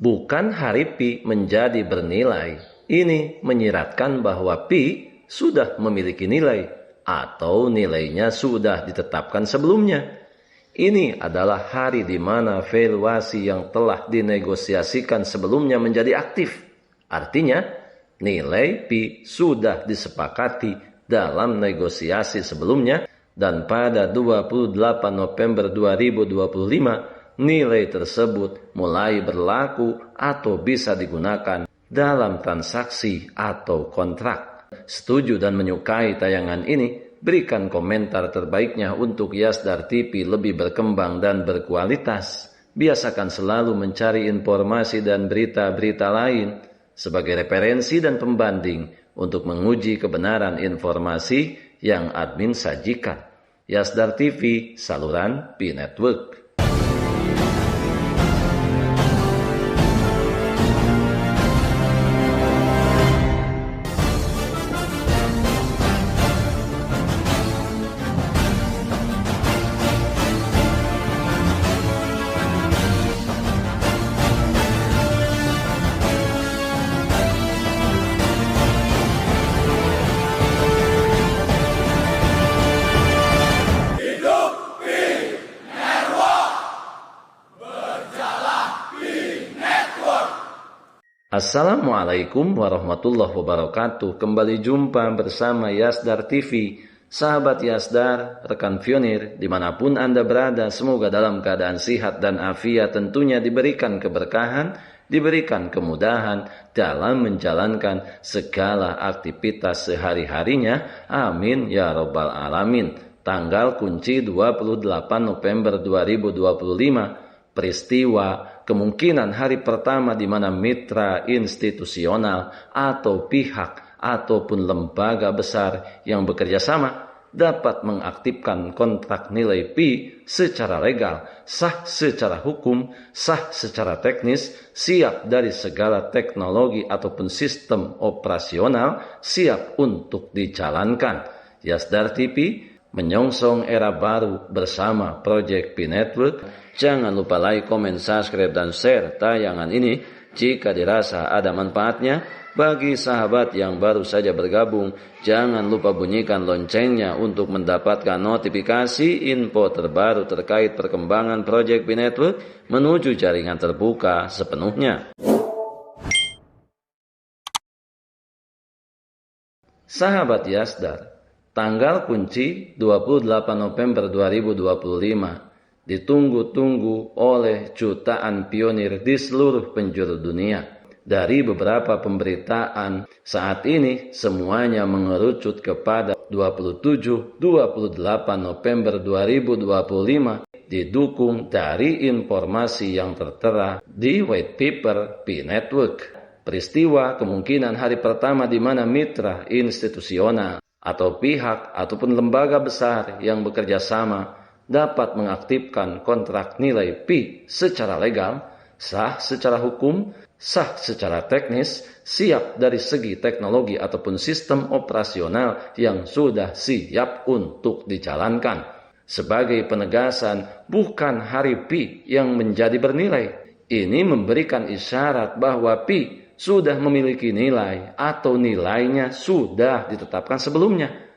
bukan hari Pi menjadi bernilai. Ini menyiratkan bahwa Pi sudah memiliki nilai atau nilainya sudah ditetapkan sebelumnya. Ini adalah hari di mana valuasi yang telah dinegosiasikan sebelumnya menjadi aktif. Artinya, nilai Pi sudah disepakati dalam negosiasi sebelumnya dan pada 28 November 2025, nilai tersebut mulai berlaku atau bisa digunakan dalam transaksi atau kontrak. Setuju dan menyukai tayangan ini? Berikan komentar terbaiknya untuk Yasdar TV lebih berkembang dan berkualitas. Biasakan selalu mencari informasi dan berita-berita lain sebagai referensi dan pembanding untuk menguji kebenaran informasi yang admin sajikan. Yasdar TV, saluran Pi Network. Assalamualaikum warahmatullahi wabarakatuh. Kembali jumpa bersama Yasdar TV. Sahabat Yasdar, rekan pionir, dimanapun Anda berada, semoga dalam keadaan sehat dan afiat, tentunya diberikan keberkahan, diberikan kemudahan dalam menjalankan segala aktivitas sehari-harinya. Amin ya Rabbal Alamin. Tanggal kunci 28 November 2025. Peristiwa kemungkinan hari pertama di mana mitra institusional atau pihak ataupun lembaga besar yang bekerja sama dapat mengaktifkan kontrak nilai Pi secara legal, sah secara hukum, sah secara teknis, siap dari segala teknologi ataupun sistem operasional, siap untuk dijalankan. Yasdar TV menyongsong era baru bersama Project Pi Network. Jangan lupa like, komen, subscribe, dan share tayangan ini jika dirasa ada manfaatnya. Bagi sahabat yang baru saja bergabung, jangan lupa bunyikan loncengnya untuk mendapatkan notifikasi info terbaru terkait perkembangan Project Pi Network menuju jaringan terbuka sepenuhnya. Sahabat Yasdar, tanggal kunci 28 November 2025 ditunggu-tunggu oleh jutaan pionir di seluruh penjuru dunia. Dari beberapa pemberitaan saat ini, semuanya mengerucut kepada 27-28 November 2025 didukung dari informasi yang tertera di white paper Pi Network. Peristiwa kemungkinan hari pertama di mana mitra institusional atau pihak ataupun lembaga besar yang bekerja sama dapat mengaktifkan kontrak nilai Pi secara legal, sah secara hukum, sah secara teknis, siap dari segi teknologi ataupun sistem operasional yang sudah siap untuk dijalankan. Sebagai penegasan, bukan hari Pi yang menjadi bernilai. Ini memberikan isyarat bahwa Pi sudah memiliki nilai atau nilainya sudah ditetapkan sebelumnya.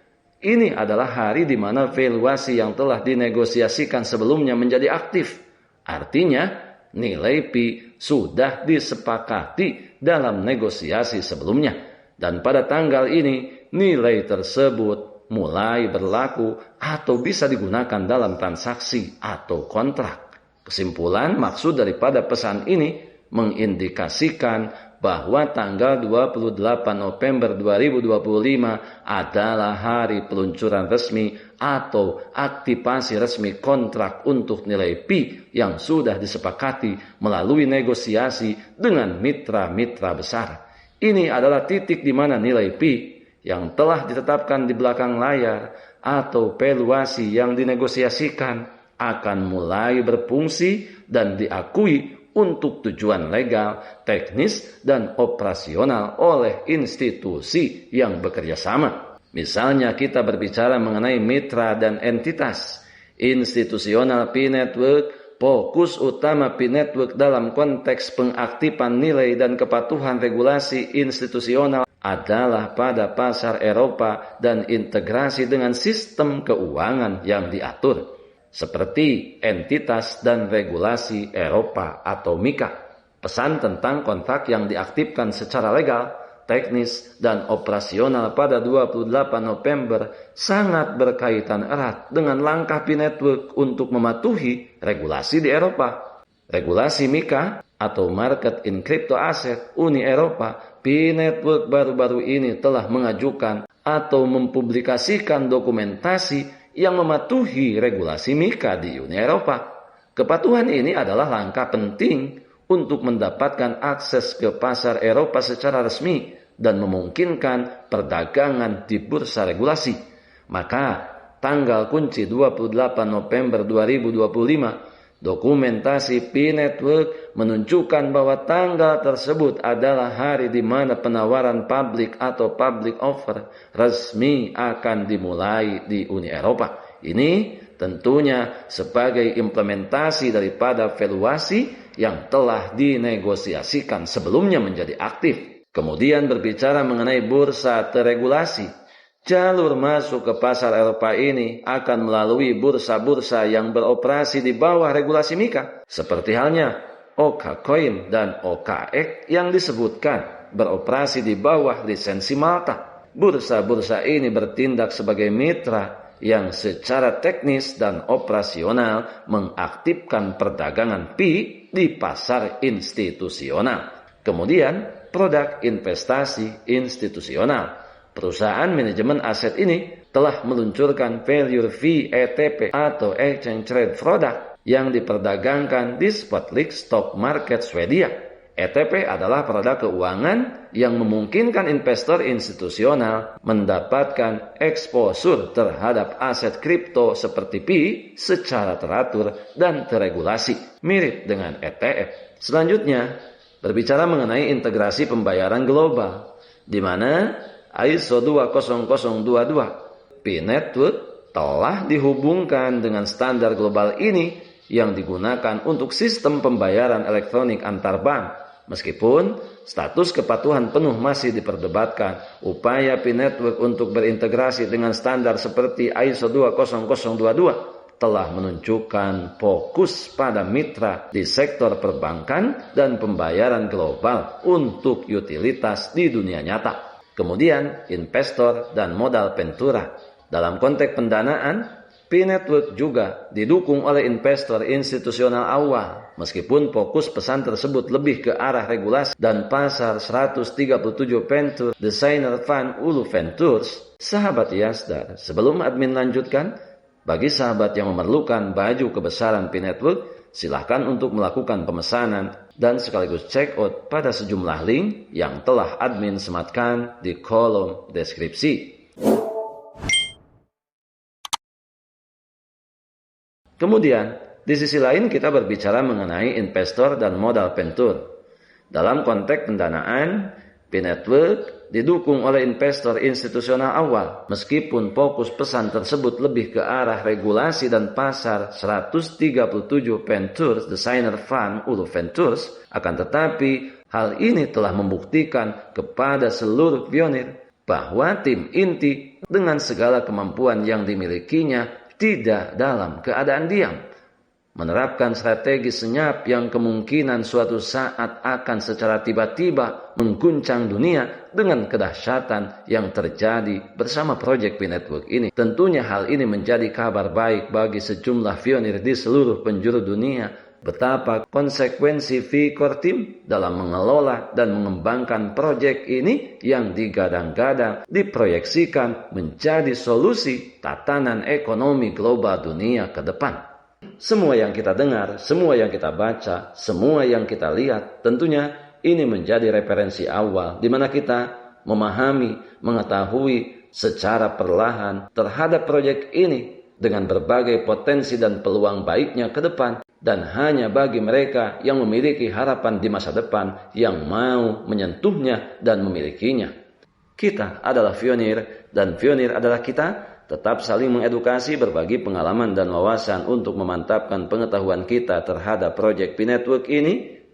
Ini adalah hari di mana valuasi yang telah dinegosiasikan sebelumnya menjadi aktif. Artinya, nilai Pi sudah disepakati dalam negosiasi sebelumnya. Dan pada tanggal ini, nilai tersebut mulai berlaku atau bisa digunakan dalam transaksi atau kontrak. Kesimpulan maksud daripada pesan ini mengindikasikan bahwa tanggal 28 November 2025 adalah hari peluncuran resmi atau aktivasi resmi kontrak untuk nilai Pi yang sudah disepakati melalui negosiasi dengan mitra-mitra besar. Ini adalah titik di mana nilai Pi yang telah ditetapkan di belakang layar atau valuasi yang dinegosiasikan akan mulai berfungsi dan diakui untuk tujuan legal, teknis, dan operasional oleh institusi yang bekerja sama. Misalnya kita berbicara mengenai mitra dan entitas institusional Pi Network, Fokus utama P-Network dalam konteks pengaktifan nilai dan kepatuhan regulasi institusional adalah pada pasar Eropa dan integrasi dengan sistem keuangan yang diatur, seperti entitas dan regulasi Eropa atau MiCA. Pesan tentang kontrak yang diaktifkan secara legal, teknis, dan operasional pada 28 November sangat berkaitan erat dengan langkah P-Network untuk mematuhi regulasi di Eropa. Regulasi MiCA atau Market in Crypto Asset Uni Eropa, P-Network baru-baru ini telah mengajukan atau mempublikasikan dokumentasi yang mematuhi regulasi MiCA di Uni Eropa. Kepatuhan ini adalah langkah penting untuk mendapatkan akses ke pasar Eropa secara resmi dan memungkinkan perdagangan di bursa regulasi. Maka, tanggal kunci 28 November 2025, dokumentasi P-Network menunjukkan bahwa tanggal tersebut adalah hari di mana penawaran publik atau public offer resmi akan dimulai di Uni Eropa. Ini tentunya sebagai implementasi daripada valuasi yang telah dinegosiasikan sebelumnya menjadi aktif. Kemudian berbicara mengenai bursa terregulasi. Jalur masuk ke pasar Eropa ini akan melalui bursa-bursa yang beroperasi di bawah regulasi MiCA. Seperti halnya OKCoin dan OKX yang disebutkan beroperasi di bawah lisensi Malta. Bursa-bursa ini bertindak sebagai mitra yang secara teknis dan operasional mengaktifkan perdagangan P di pasar institusional. Kemudian, produk investasi institusional. Perusahaan manajemen aset ini telah meluncurkan Value V ETP atau Exchange Trade Product yang diperdagangkan di Spotlight Stock Market Swedia. ETP adalah produk keuangan yang memungkinkan investor institusional mendapatkan eksposur terhadap aset kripto seperti P secara teratur dan terregulasi, mirip dengan ETF. Selanjutnya, berbicara mengenai integrasi pembayaran global, di mana ISO 20022 P-Network telah dihubungkan dengan standar global ini yang digunakan untuk sistem pembayaran elektronik antar bank. Meskipun status kepatuhan penuh masih diperdebatkan, upaya P-Network untuk berintegrasi dengan standar seperti ISO 20022 telah menunjukkan fokus pada mitra di sektor perbankan dan pembayaran global untuk utilitas di dunia nyata. Kemudian, investor dan modal ventura. Dalam konteks pendanaan, P-Network juga didukung oleh investor institusional awal. Meskipun fokus pesan tersebut lebih ke arah regulasi dan pasar 137 Venture Designer Fund Ulu Ventures, sahabat Yasdar, sebelum admin lanjutkan, bagi sahabat yang memerlukan baju kebesaran P-Network, silahkan untuk melakukan pemesanan dan sekaligus check out pada sejumlah link yang telah admin sematkan di kolom deskripsi. Kemudian, di sisi lain kita berbicara mengenai investor dan modal venture. Dalam konteks pendanaan, P-Network didukung oleh investor institusional awal. Meskipun fokus pesan tersebut lebih ke arah regulasi dan pasar 137 Ventures Designer Fund Ulu Ventures, akan tetapi hal ini telah membuktikan kepada seluruh pionir bahwa tim inti dengan segala kemampuan yang dimilikinya tidak dalam keadaan diam, menerapkan strategi senyap yang kemungkinan suatu saat akan secara tiba-tiba mengguncang dunia dengan kedahsyatan yang terjadi bersama proyek P-Network ini. Tentunya hal ini menjadi kabar baik bagi sejumlah pionir di seluruh penjuru dunia, betapa konsekuensi V-Core Team dalam mengelola dan mengembangkan proyek ini yang digadang-gadang diproyeksikan menjadi solusi tatanan ekonomi global dunia ke depan. Semua yang kita dengar, semua yang kita baca, semua yang kita lihat, tentunya ini menjadi referensi awal di mana kita memahami, mengetahui secara perlahan terhadap proyek ini dengan berbagai potensi dan peluang baiknya ke depan. Dan hanya bagi mereka yang memiliki harapan di masa depan yang mau menyentuhnya dan memilikinya. Kita adalah pionir dan pionir adalah kita. tetap saling mengedukasi, berbagi pengalaman dan wawasan untuk memantapkan pengetahuan kita terhadap proyek P-Network ini.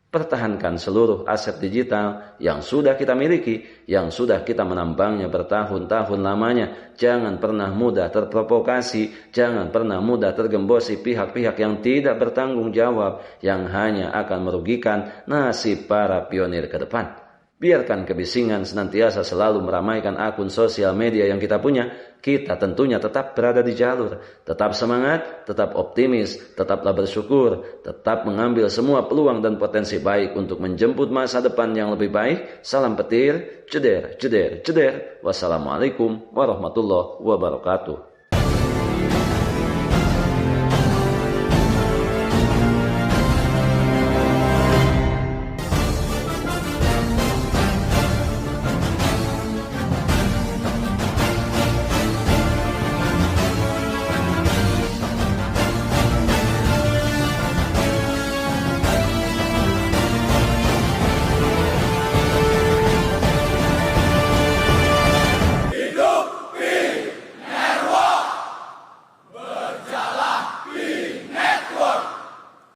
Pertahankan seluruh aset digital yang sudah kita miliki, yang sudah kita menambangnya bertahun-tahun lamanya. Jangan pernah mudah terprovokasi, jangan pernah mudah tergembosi pihak-pihak yang tidak bertanggung jawab, yang hanya akan merugikan nasib para pionir ke depan. Biarkan kebisingan senantiasa selalu meramaikan akun sosial media yang kita punya. Kita tentunya tetap berada di jalur. Tetap semangat, tetap optimis, tetaplah bersyukur. Tetap mengambil semua peluang dan potensi baik untuk menjemput masa depan yang lebih baik. Salam petir, ceder, ceder, ceder. Wassalamualaikum warahmatullahi wabarakatuh.